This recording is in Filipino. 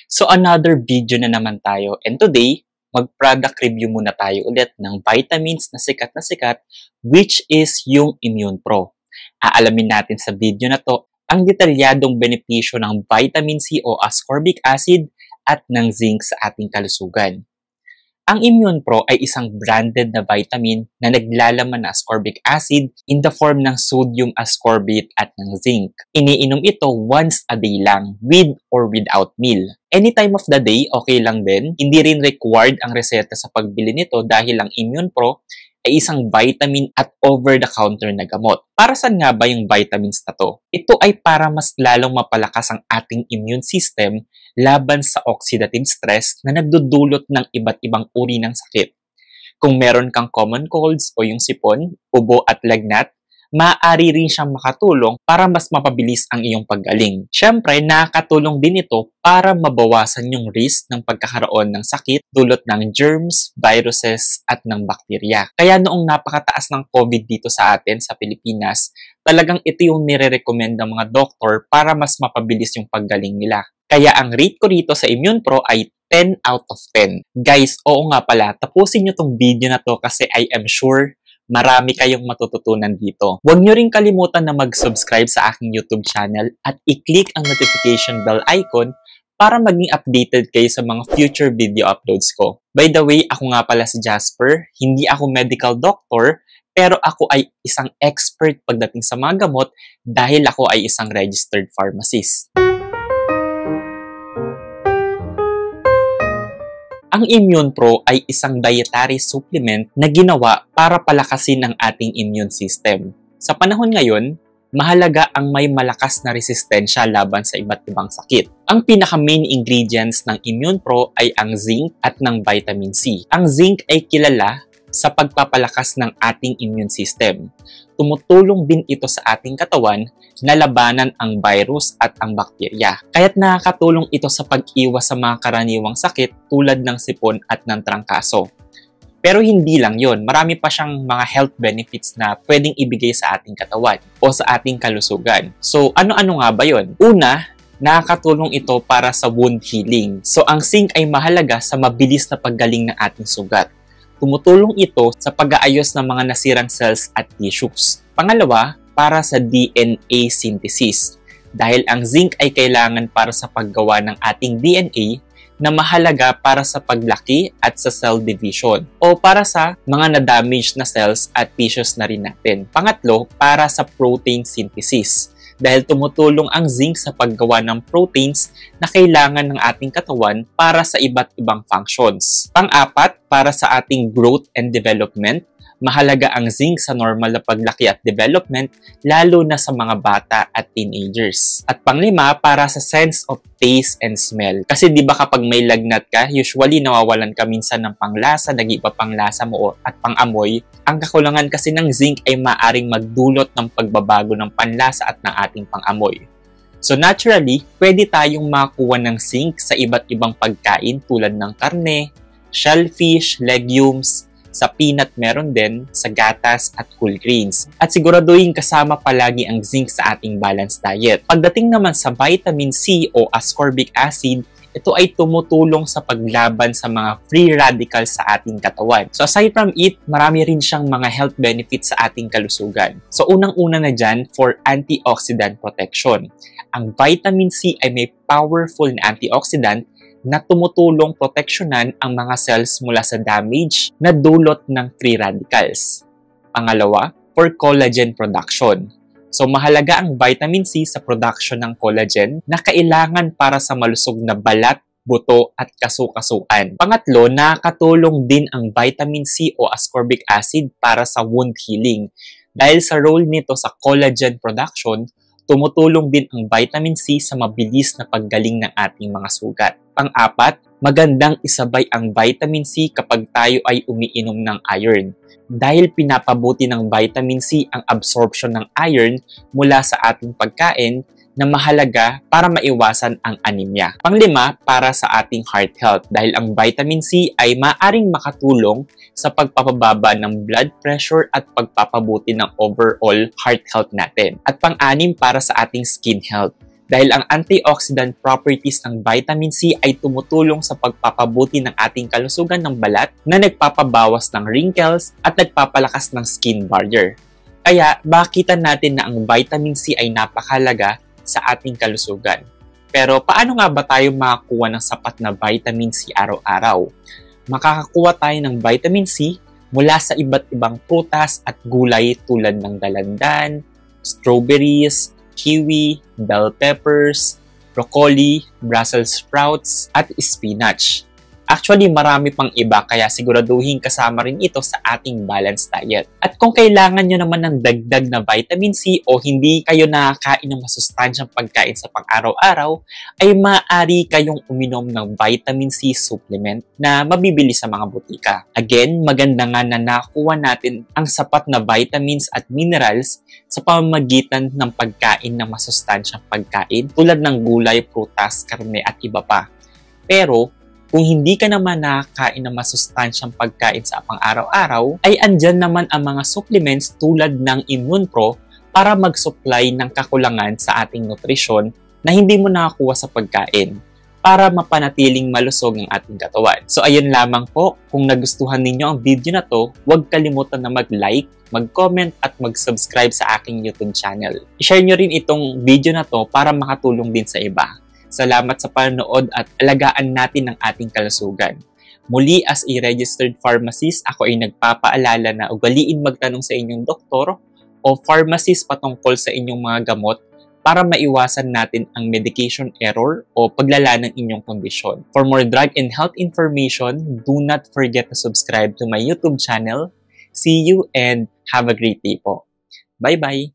So another video na naman tayo, and today, mag-product review muna tayo ulit ng vitamins na sikat, which is yung Immune Pro. Aalamin natin sa video na to ang detalyadong benepisyo ng vitamin C o ascorbic acid at ng zinc sa ating kalusugan. Ang Immune Pro ay isang branded na vitamin na naglalaman ng ascorbic acid in the form ng sodium ascorbate at ng zinc. Iniinom ito once a day lang, with or without meal. Any time of the day, okay lang din. Hindi rin required ang reseta sa pagbili nito dahil ang Immune Pro ay isang vitamin at over-the-counter na gamot. Para saan nga ba yung vitamins na to? Ito ay para mas lalong mapalakas ang ating immune system laban sa oxidative stress na nagdudulot ng iba't ibang uri ng sakit. Kung meron kang common colds o yung sipon, ubo at lagnat, maaari rin siyang makatulong para mas mapabilis ang iyong paggaling. Siyempre, nakakatulong din ito para mabawasan yung risk ng pagkakaroon ng sakit dulot ng germs, viruses, at ng bakterya. Kaya noong napakataas ng COVID dito sa atin, sa Pilipinas, talagang ito yung nire-recommend ng mga doktor para mas mapabilis yung paggaling nila. Kaya ang rate ko rito sa Immune Pro ay 10 out of 10. Guys, oo nga pala, tapusin nyo tong video na to kasi I am sure marami kayong matututunan dito. Huwag nyo rin kalimutan na mag-subscribe sa aking YouTube channel at i-click ang notification bell icon para maging updated kayo sa mga future video uploads ko. By the way, ako nga pala si Jasper. Hindi ako medical doctor, pero ako ay isang expert pagdating sa mga gamot dahil ako ay isang registered pharmacist. Ang Immune Pro ay isang dietary supplement na ginawa para palakasin ang ating immune system. Sa panahon ngayon, mahalaga ang may malakas na resistensya laban sa iba't ibang sakit. Ang pinaka-main ingredients ng Immune Pro ay ang zinc at ng vitamin C. Ang zinc ay kilala sa pagpapalakas ng ating immune system. Tumutulong din ito sa ating katawan na labanan ang virus at ang bakterya. Kaya't nakakatulong ito sa pag-iwas sa mga karaniwang sakit tulad ng sipon at ng trangkaso. Pero hindi lang yon, marami pa siyang mga health benefits na pwedeng ibigay sa ating katawan o sa ating kalusugan. So ano-ano nga ba yon? Una, nakakatulong ito para sa wound healing. So ang zinc ay mahalaga sa mabilis na paggaling ng ating sugat. Tumutulong ito sa pag-aayos ng mga nasirang cells at tissues. Pangalawa, para sa DNA synthesis. Dahil ang zinc ay kailangan para sa paggawa ng ating DNA na mahalaga para sa paglaki at sa cell division o para sa mga na-damage na cells at tissues na rin natin. Pangatlo, para sa protein synthesis. Dahil tumutulong ang zinc sa paggawa ng proteins na kailangan ng ating katawan para sa iba't ibang functions. Pang-apat, para sa ating growth and development. Mahalaga ang zinc sa normal na paglaki at development, lalo na sa mga bata at teenagers. At panglima, para sa sense of taste and smell. Kasi di ba kapag may lagnat ka, usually nawawalan ka minsan ng panglasa, nag-iba panglasa mo at pangamoy. Ang kakulangan kasi ng zinc ay maaring magdulot ng pagbabago ng panlasa at ng ating pangamoy. So naturally, pwede tayong makakuha ng zinc sa iba't ibang pagkain tulad ng karne, shellfish, legumes, sa peanut meron din, sa gatas at whole grains. At siguraduhin kasama palagi ang zinc sa ating balanced diet. Pagdating naman sa vitamin C o ascorbic acid, ito ay tumutulong sa paglaban sa mga free radicals sa ating katawan. So aside from it, marami rin siyang mga health benefits sa ating kalusugan. So unang-una na dyan for antioxidant protection. Ang vitamin C ay may powerful na antioxidant na tumutulong proteksyonan ang mga cells mula sa damage na dulot ng free radicals. Pangalawa, for collagen production. So mahalaga ang vitamin C sa production ng collagen na kailangan para sa malusog na balat, buto at kasukasuan. Pangatlo, nakakatulong din ang vitamin C o ascorbic acid para sa wound healing. Dahil sa role nito sa collagen production, tumutulong din ang vitamin C sa mabilis na paggaling ng ating mga sugat. Pang-apat, magandang isabay ang vitamin C kapag tayo ay umiinom ng iron. Dahil pinapabuti ng vitamin C ang absorption ng iron mula sa ating pagkain na mahalaga para maiwasan ang anemia. Panglima, para sa ating heart health dahil ang vitamin C ay maaring makatulong sa pagpapababa ng blood pressure at pagpapabuti ng overall heart health natin. At pang-anim, para sa ating skin health Dahil ang antioxidant properties ng vitamin C ay tumutulong sa pagpapabuti ng ating kalusugan ng balat na nagpapabawas ng wrinkles at nagpapalakas ng skin barrier. Kaya makita natin na ang vitamin C ay napakahalaga sa ating kalusugan. Pero paano nga ba tayo makakuha ng sapat na vitamin C araw-araw? Makakakuha tayo ng vitamin C mula sa iba't ibang prutas at gulay tulad ng dalandan, strawberries, kiwi, bell peppers, broccoli, Brussels sprouts, at spinach. Actually, marami pang iba kaya siguraduhin kasama rin ito sa ating balanced diet. At kung kailangan nyo naman ng dagdag na vitamin C o hindi kayo nakakain ng masustansyang pagkain sa pang-araw-araw, ay maaari kayong uminom ng vitamin C supplement na mabibili sa mga butika. Again, maganda nga na nakuha natin ang sapat na vitamins at minerals sa pamamagitan ng pagkain ng masustansyang pagkain tulad ng gulay, prutas, karne at iba pa. Pero, kung hindi ka naman nakakain ng masustansyang pagkain sa pang-araw-araw, ay andyan naman ang mga supplements tulad ng Immune Pro para mag-supply ng kakulangan sa ating nutrisyon na hindi mo nakakuha sa pagkain para mapanatiling malusog ang ating katawan. So ayun lamang po, kung nagustuhan ninyo ang video na to, huwag kalimutan na mag-like, mag-comment at mag-subscribe sa aking YouTube channel. I-share nyo rin itong video na to para makatulong din sa iba. Salamat sa panonood at alagaan natin ang ating kalusugan. Muli, as a registered pharmacist, ako ay nagpapaalala na ugaliin magtanong sa inyong doktor o pharmacist patungkol sa inyong mga gamot para maiwasan natin ang medication error o paglala ng inyong kondisyon. For more drug and health information, do not forget to subscribe to my YouTube channel. See you and have a great day po. Bye-bye!